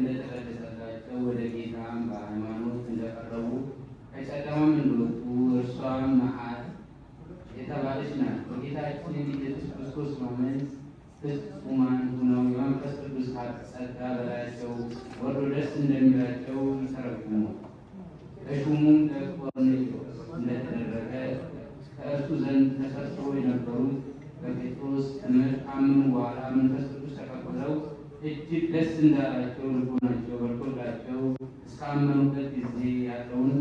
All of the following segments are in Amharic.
እንደተቀደሰላቸው ወደ ጌታም በሃይማኖት እንደቀረቡ ከጨለማም እንደወጡ እርሷም መዓት የተባለች ናት። በጌታችን ኢየሱስ ክርስቶስ ማመን ፍጹማን ሆነው የመንፈስ ቅዱስ ጸጋ በላያቸው ወርዶ ደስ እንደሚላቸው ይተረጉሙ። ከሹሙም ለቆርኔሌዎስ እንደተደረገ ከእርሱ ዘንድ ተሰብስበው የነበሩት በጴጥሮስ ትምህርት ካመኑ በኋላ መንፈስ ቅዱስ ተቀብለው እጅግ ደስ እንዳላቸው ልቦናቸው በርቶላቸው እስካመኑበት ጊዜ ያለውን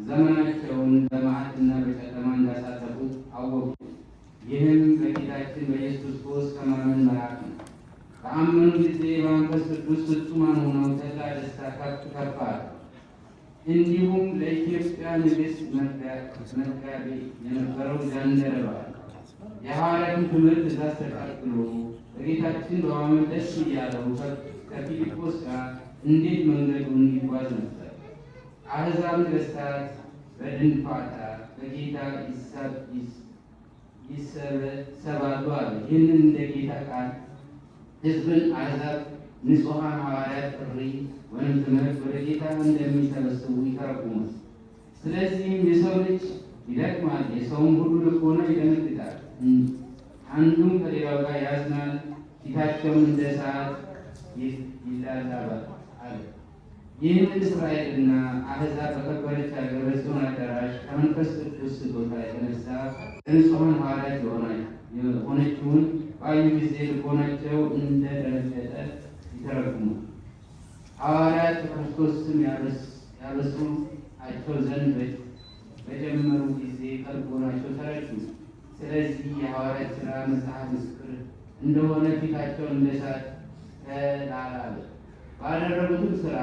ዘመናቸውን በመዓትና በጨለማ እንዳሳለፉት አወቁ። ይህም በጌታችን በኢየሱስ ክርስቶስ ከማመን መራቅ ነው። በአመኑ ጊዜ በመንፈስ ቅዱስ ፍጹማን ሆነው ተድላ ደስታ ከፍ አለ። እንዲሁም ለኢትዮጵያ ንግሥት መጋቤ የነበረው ጃንደረባ የሐዋርያትን ትምህርት ትእዛዝ ተቀብሎ በጌታችን በማመን ደስ እያለው ከፊልጶስ ጋር እንዴት መንገዱን ይጓዝ ነበር። አሕዛብ ነገሥታት በድንፋታ በጌታ ይሰባሉ አለ። ይህንን እንደ ጌታ ቃል ሕዝብን አሕዛብ ንጹሐን ሐዋርያት ጥሪ ወይም ትምህርት ወደ ጌታ እንደሚሰበስቡ ይተረጉማል። ስለዚህም የሰው ልጅ ይደክማል፣ የሰውም ሁሉ ልቦና ይደነግጣል፣ አንዱም ከሌላው ጋር ያዝናል፣ ፊታቸውም እንደ እሳት ይላላባል አለ። ይህን እስራኤልና አሕዛብ በከበረች ሀገር በጽዮን አዳራሽ ከመንፈስ ቅዱስ ስጦታ የተነሳ ንጹሐን ሐዋርያት የሆነችውን ባዩ ጊዜ ልቦናቸው እንደደነገጠ ይተረጉማል። ሐዋርያት በክርስቶስ ስም ያበስሩአቸው ዘንድ በጀመሩ ጊዜ ከልቦናቸው ተረዱ። ስለዚህ የሐዋርያት ሥራ መጽሐፍ ምስክር እንደሆነ ፊታቸው እንደ እሳት ተላላለ። ባደረጉትም ሥራ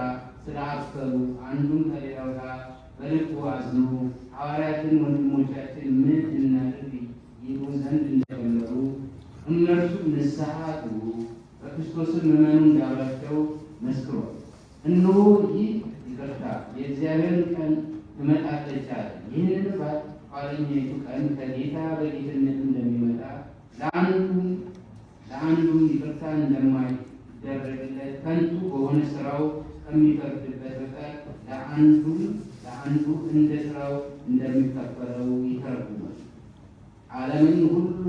ስላፈሩ አንዱም ከሌላው ጋር በልቡ አዝኖ ሐዋርያትን ወንድሞቻችን ምን እናድርግ ይሉ ዘንድ እንደጀመሩ እነርሱ ንስሐ ግቡ፣ በክርስቶስም እመኑ እንዳሏቸው መስክሯል። እነሆ ይህ ይቅርታ የእግዚአብሔርን ቀን ትመጣለች አለ። ይህንን ኋለኛይቱ ቀን ከጌታ በጌትነት እንደሚመጣ ለአንዱም ይቅርታ እንደማይደረግለት ከንቱ በሆነ ስራው ከሚፈርድበት በቀር ለአንዱ እንደ ስራው እንደሚከፈለው ይተረጉማል። ዓለምን ሁሉ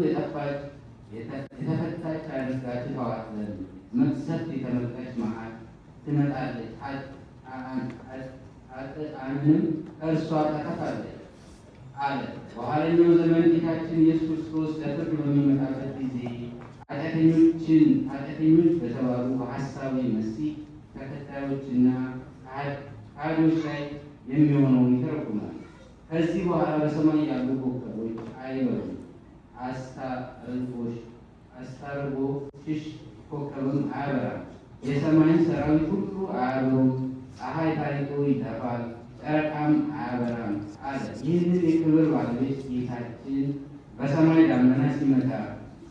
የተፈታች አድርጋ ትተዋት ዘንድ መቅሰፍት የተመጣች መዓት ትመጣለች፣ ኃጥአንንም ከእርሷ ታጠፋለች አለ። በኋለኛው ዘመን ጌታችን ኢየሱስ ክርስቶስ ለፍርድ በሚመጣበት ጊዜ ኃጢአተኞች በተባሉ በሐሳዊ መሲህ ተከታዮችና ከሃዲዎች ላይ የሚሆነውን ይተረጉማል። ከዚህ በኋላ በሰማይ ያሉ ኮከቦች አይበሩም፣ አስታርጎሽሽ ኮከብም አያበራም፣ የሰማይን ሰራዊት ሁሉ አያበሩም፣ ፀሐይ ታይቶ ይጠፋል፣ ጨረቃም አያበራም አለ። ይህንን የክብር ባለቤት ጌታችን በሰማይ ደመና ሲመጣ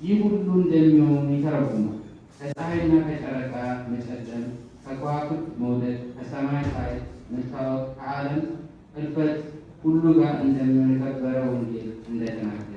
ይህ ሁሉ እንደሚሆን ይተረጉማል። ከፀሐይና ከጨረቃ መጨለም፣ ከከዋክብት መውደቅ፣ ከሰማይ ኃይል መታወቅ፣ ከዓለም እልፈት ሁሉ ጋር እንደሚሆን የከበረ ወንጌል እንደተናገረ